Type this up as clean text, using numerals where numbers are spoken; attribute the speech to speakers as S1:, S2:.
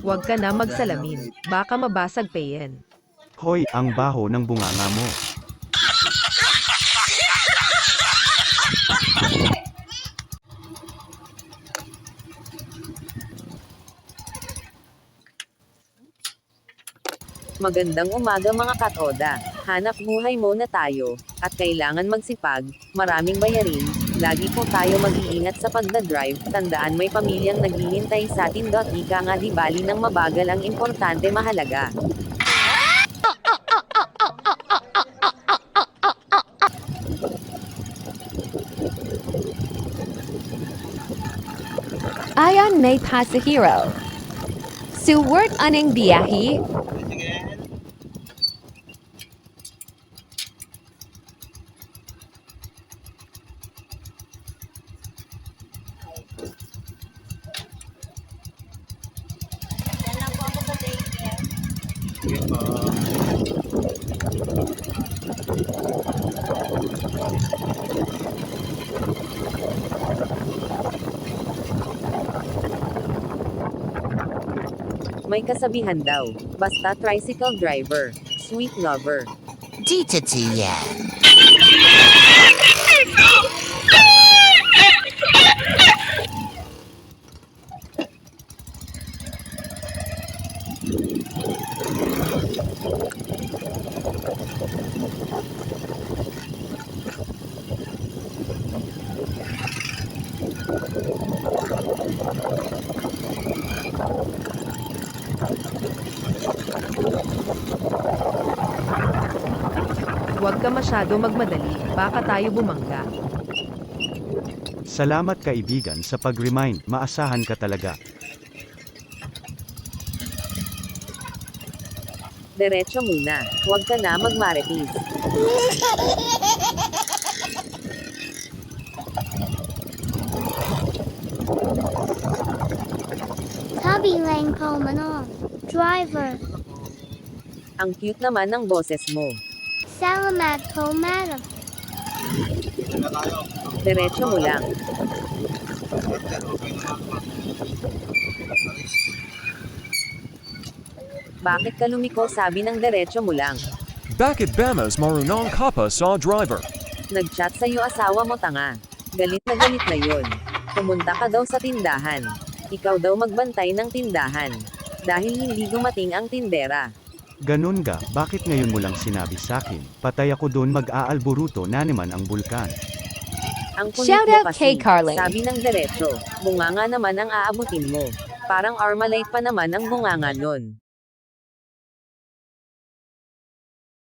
S1: Huwag ka na magsalamin. Baka mabasag pa yan.
S2: Hoy, ang baho ng bunganga mo.
S3: Magandang umaga mga katoda. Hanap buhay muna tayo, at kailangan magsipag, maraming bayarin, lagi po tayo mag-iingat sa pagdadrive, tandaan may pamilyang naghihintay sa atin. Ika nga di bali ng mabagal ang importante mahalaga.
S4: Ayon may pasahero. Suwert anong biyahe?
S3: May kasabihan daw, basta tricycle driver, sweet lover.
S5: Dito yan.
S1: Huwag ka masyado magmadali. Baka tayo bumangga.
S2: Salamat kaibigan sa pag-remind, maasahan ka talaga.
S3: Diretso muna, huwag ka na magmaritis.
S6: Sabi lang po manong, driver.
S3: Ang cute naman ng boses mo.
S6: Salamat po, madam.
S3: Diretso mo lang. Bakit ka lumiko? Sabi ng diretso mo lang.
S7: Bakit Bamas marunong ka pa sa driver?
S3: Nag-chat sa'yo asawa mo, tanga. Galit na yun. Pumunta ka daw sa tindahan. Ikaw daw magbantay ng tindahan. Dahil hindi dumating ang tindera.
S2: Ganun ga, bakit ngayon mo lang sinabi sakin? Patay ako doon mag-aalboruto na naman ang bulkan.
S3: Ang kulit
S4: Shoutout
S3: mo kasi,
S4: kay Carlin.
S3: sabi ng diretso, bunganga naman ang aabutin mo. Parang Armalite pa naman ang bunganga nun.